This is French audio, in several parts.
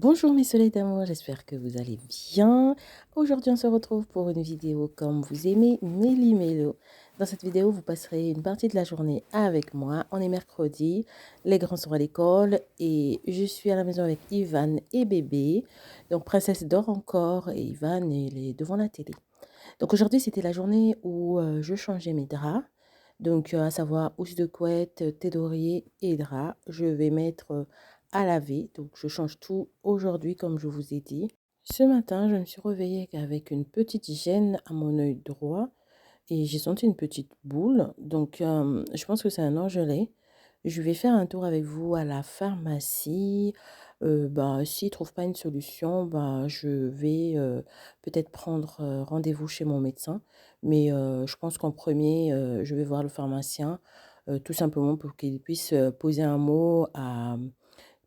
Bonjour mes soleils d'amour, j'espère que vous allez bien. Aujourd'hui, on se retrouve pour une vidéo comme vous aimez, Méli Mélo. Dans cette vidéo, vous passerez une partie de la journée avec moi. On est mercredi, les grands sont à l'école et je suis à la maison avec Ivan et bébé. Donc, Princesse dort encore et Ivan il est devant la télé. Donc, aujourd'hui, c'était la journée où je changeais mes draps. Donc, à savoir housse de couette, thé d'oreiller et drap. Je vais mettre à laver. Donc, je change tout aujourd'hui, comme je vous ai dit. Ce matin, je me suis réveillée avec une petite gêne à mon œil droit et j'ai senti une petite boule. Donc, je pense que c'est un orgelet. Je vais faire un tour avec vous à la pharmacie. S'ils ne trouvent pas une solution, je vais peut-être prendre rendez-vous chez mon médecin. Mais je pense qu'en premier, je vais voir le pharmacien, tout simplement pour qu'il puisse poser un mot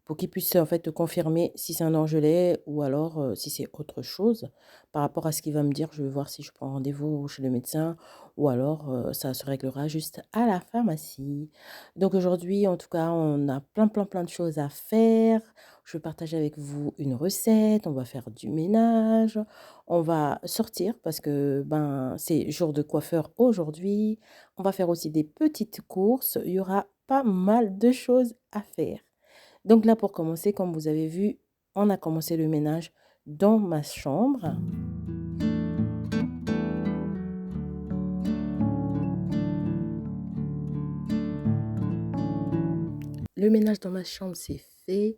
pour qu'il puisse en fait confirmer si c'est un orgelet ou alors si c'est autre chose. Par rapport à ce qu'il va me dire, je vais voir si je prends rendez-vous chez le médecin ou alors ça se réglera juste à la pharmacie. Donc aujourd'hui, en tout cas, on a plein de choses à faire. Je vais partager avec vous une recette, on va faire du ménage, on va sortir parce que c'est jour de coiffeur aujourd'hui. On va faire aussi des petites courses, il y aura pas mal de choses à faire. Donc là, pour commencer, comme vous avez vu, on a commencé le ménage dans ma chambre. Le ménage dans ma chambre, c'est fait.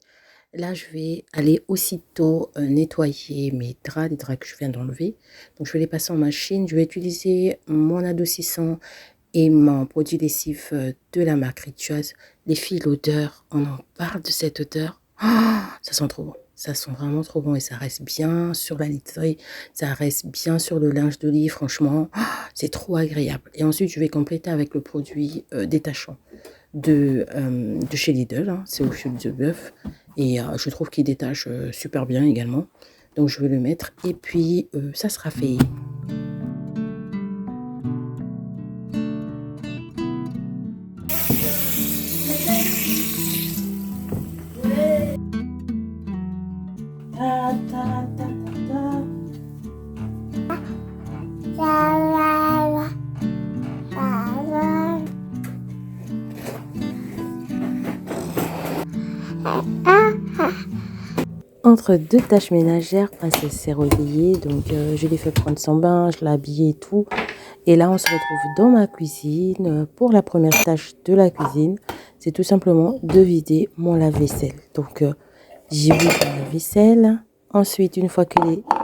Là, je vais aller aussitôt nettoyer mes draps, les draps que je viens d'enlever. Donc, je vais les passer en machine. Je vais utiliser mon adoucissant et mon produit lessif de la marque Rituals. Les filles, l'odeur, on en parle de cette odeur. Ah, ça sent trop bon. Ça sent vraiment trop bon et ça reste bien sur la literie. Ça reste bien sur le linge de lit. Franchement, c'est trop agréable. Et ensuite, je vais compléter avec le produit détachant de chez Lidl. Hein. C'est au fil de bœuf. Et je trouve qu'il détache super bien également. Donc, je vais le mettre et puis ça sera fait. Entre deux tâches ménagères, Princesse s'est réveillée, donc je l'ai fait prendre son bain, je l'ai habillée et tout. Et là, on se retrouve dans ma cuisine. Pour la première tâche de la cuisine, c'est tout simplement de vider mon lave-vaisselle. Donc, j'ai vidé la vaisselle. Ensuite, une fois que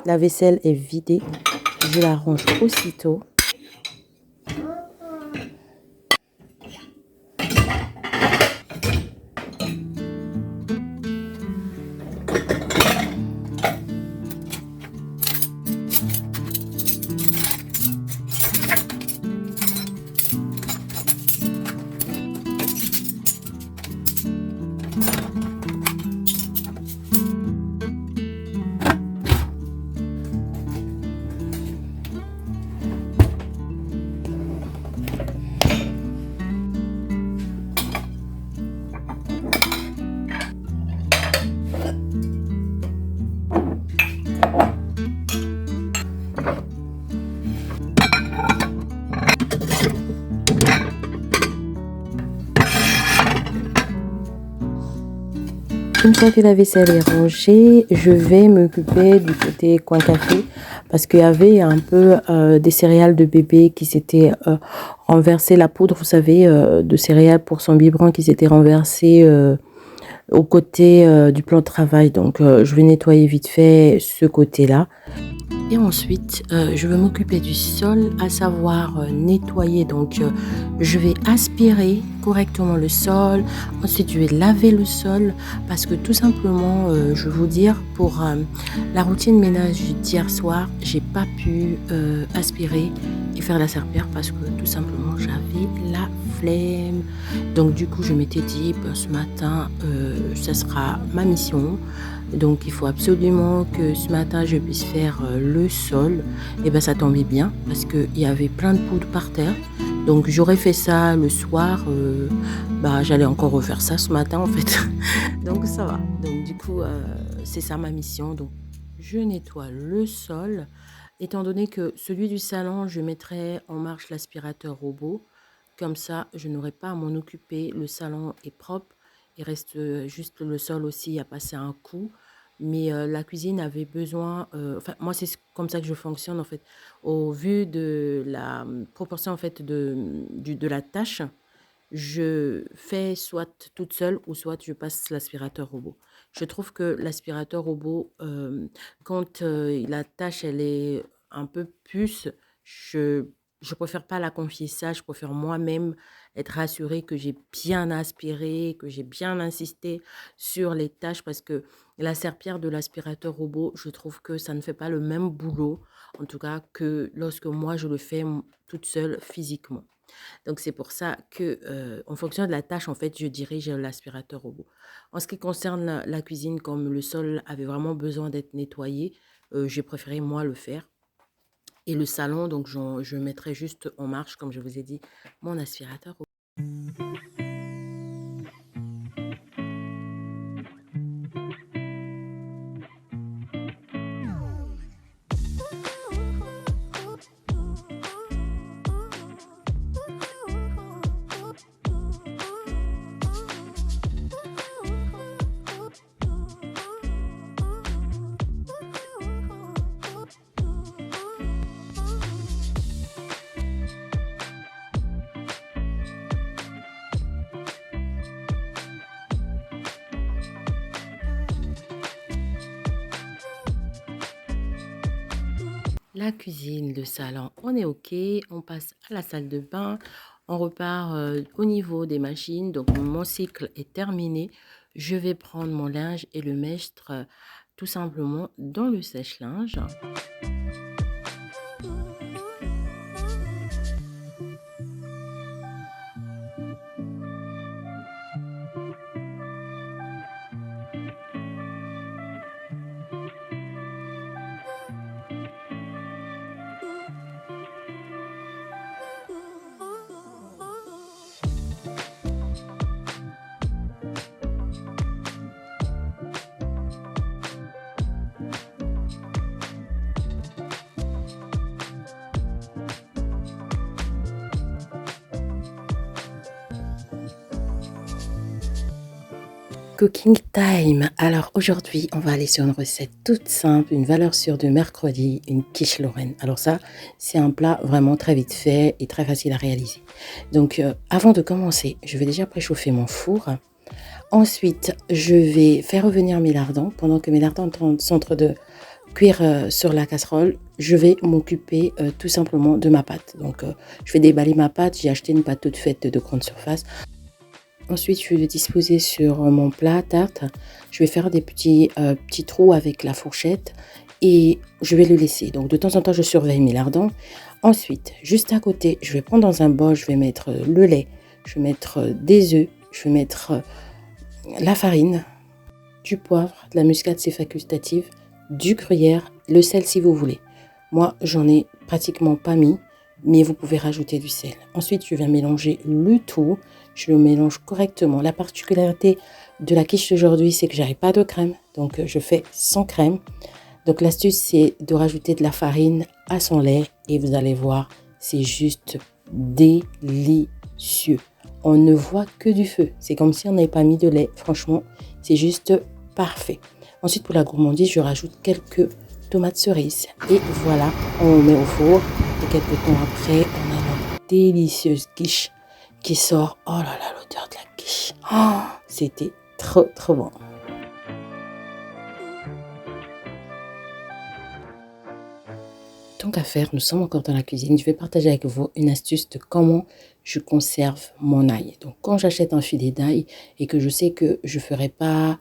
la vaisselle est vidée, je la range aussitôt. Une fois que la vaisselle est rangée, je vais m'occuper du côté coin café parce qu'il y avait un peu des céréales de bébé qui s'étaient renversées, la poudre, vous savez, de céréales pour son biberon qui s'était renversée au côté du plan de travail. Donc, je vais nettoyer vite fait ce côté-là. Et ensuite, je vais m'occuper du sol, à savoir nettoyer. Donc, je vais aspirer correctement le sol. Ensuite, je vais laver le sol parce que tout simplement, je vais vous dire, pour la routine ménage d'hier soir, j'ai pas pu aspirer et faire la serpillère parce que tout simplement, j'avais la flemme. Donc, du coup, je m'étais dit, ce matin, ça sera ma mission. Donc il faut absolument que ce matin je puisse faire le sol. Et ça tombait bien parce qu'il y avait plein de poudre par terre. Donc j'aurais fait ça le soir, bah, j'allais encore refaire ça ce matin en fait. Donc ça va. Donc du coup, c'est ça ma mission. Donc je nettoie le sol. Étant donné que celui du salon, je mettrai en marche l'aspirateur robot. Comme ça, je n'aurai pas à m'en occuper. Le salon est propre. Il reste juste le sol aussi à passer un coup. Mais la cuisine avait besoin, enfin moi c'est comme ça que je fonctionne en fait. Au vu de la proportion en fait de la tâche, je fais soit toute seule ou soit je passe l'aspirateur robot. Je trouve que l'aspirateur robot, quand la tâche elle est un peu plus, je je préfère pas la confier ça, je préfère moi-même être rassurée que j'ai bien aspiré, que j'ai bien insisté sur les tâches parce que la serpillère de l'aspirateur robot, je trouve que ça ne fait pas le même boulot, en tout cas que lorsque moi je le fais toute seule physiquement. Donc c'est pour ça que, en fonction de la tâche, en fait, je dirige l'aspirateur robot. En ce qui concerne la cuisine, comme le sol avait vraiment besoin d'être nettoyé, j'ai préféré moi le faire. Et le salon, donc je mettrai juste en marche, comme je vous ai dit, mon aspirateur robot. La cuisine, le salon, on est OK. On passe à la salle de bain. On repart au niveau des machines. Donc, mon cycle est terminé. Je vais prendre mon linge et le mettre tout simplement dans le sèche-linge. Cooking time. Alors aujourd'hui, on va aller sur une recette toute simple, une valeur sûre de mercredi, une quiche Lorraine. Alors ça, c'est un plat vraiment très vite fait et très facile à réaliser. Donc avant de commencer, je vais déjà préchauffer mon four. Ensuite, je vais faire revenir mes lardons. Pendant que mes lardons sont en train de cuire sur la casserole, je vais m'occuper tout simplement de ma pâte. Donc je vais déballer ma pâte. J'ai acheté une pâte toute faite de grande surface. Ensuite, je vais disposer sur mon plat à tarte. Je vais faire des petits trous avec la fourchette et je vais le laisser. Donc, de temps en temps, je surveille mes lardons. Ensuite, juste à côté, je vais prendre dans un bol, je vais mettre le lait, je vais mettre des œufs, je vais mettre la farine, du poivre, de la muscade, c'est facultatif, du gruyère, le sel si vous voulez. Moi, j'en ai pratiquement pas mis, mais vous pouvez rajouter du sel. Ensuite, je viens mélanger le tout. Je le mélange correctement. La particularité de la quiche d'aujourd'hui, c'est que j'avais pas de crème. Donc, je fais sans crème. Donc, l'astuce, c'est de rajouter de la farine à son lait. Et vous allez voir, c'est juste délicieux. On ne voit que du feu. C'est comme si on n'avait pas mis de lait. Franchement, c'est juste parfait. Ensuite, pour la gourmandise, je rajoute quelques tomates cerises. Et voilà, on met au four. Et quelques temps après, on a une délicieuse quiche qui sort. Oh là là, l'odeur de la quiche. Oh, c'était trop, trop bon. Tant qu'à faire, nous sommes encore dans la cuisine. Je vais partager avec vous une astuce de comment je conserve mon ail. Donc, quand j'achète un filet d'ail et que je sais que je ferai pas,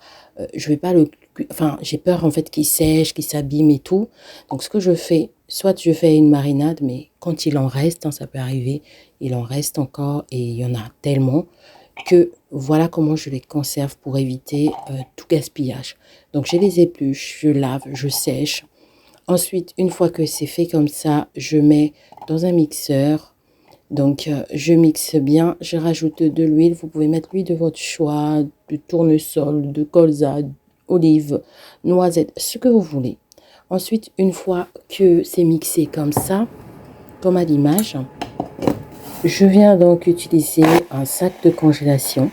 je vais pas le, enfin, j'ai peur en fait qu'il sèche, qu'il s'abîme et tout. Donc, ce que je fais, soit je fais une marinade, mais quand il en reste, hein, ça peut arriver, il en reste encore et il y en a tellement que voilà comment je les conserve pour éviter tout gaspillage. Donc, j'ai les épluches, je lave, je sèche. Ensuite, une fois que c'est fait comme ça, je mets dans un mixeur. Donc, je mixe bien, je rajoute de l'huile. Vous pouvez mettre l'huile de votre choix, de tournesol, de colza, olive, noisette, ce que vous voulez. Ensuite, une fois que c'est mixé comme ça, comme à l'image, je viens donc utiliser un sac de congélation.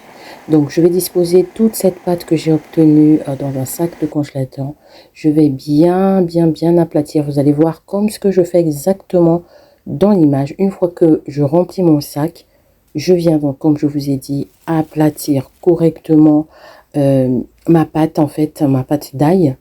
Donc, je vais disposer toute cette pâte que j'ai obtenue dans un sac de congélateur. Je vais bien aplatir. Vous allez voir comme ce que je fais exactement dans l'image. Une fois que je remplis mon sac, je viens donc, comme je vous ai dit, aplatir correctement ma pâte, en fait, ma pâte d'ail.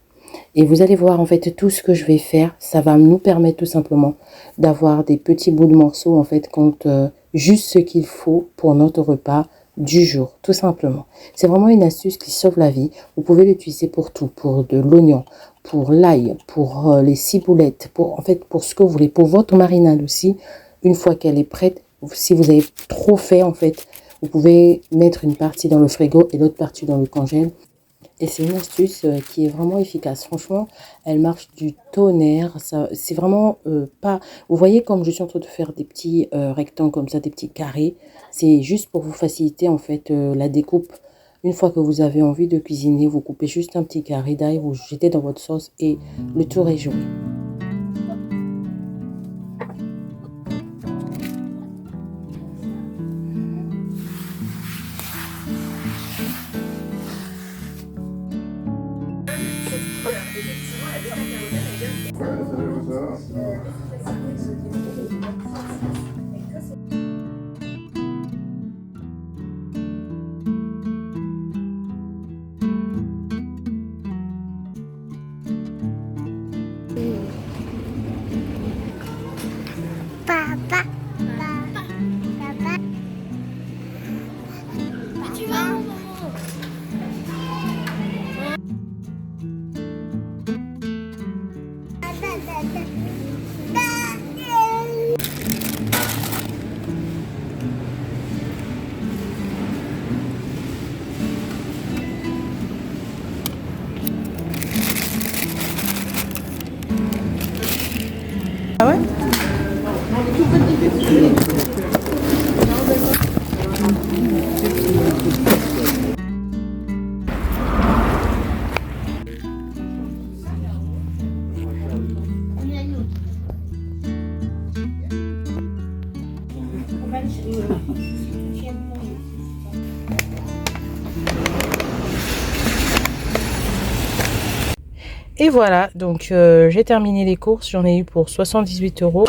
Et vous allez voir en fait tout ce que je vais faire, ça va nous permettre tout simplement d'avoir des petits bouts de morceaux en fait quand juste ce qu'il faut pour notre repas du jour, tout simplement. C'est vraiment une astuce qui sauve la vie. Vous pouvez l'utiliser pour tout, pour de l'oignon, pour l'ail, pour les ciboulettes, pour en fait pour ce que vous voulez, pour votre marinade aussi. Une fois qu'elle est prête, si vous avez trop fait en fait, vous pouvez mettre une partie dans le frigo et l'autre partie dans le congèle. Et c'est une astuce qui est vraiment efficace. Franchement, elle marche du tonnerre. C'est vraiment pas... Vous voyez comme je suis en train de faire des petits rectangles comme ça, des petits carrés. C'est juste pour vous faciliter en fait la découpe. Une fois que vous avez envie de cuisiner, vous coupez juste un petit carré d'ail, vous jetez dans votre sauce et le tour est joué. Papa, papa, papa. Tu vas où, maman? Ah ouais? Et voilà, donc j'ai terminé les courses, j'en ai eu pour 78 euros.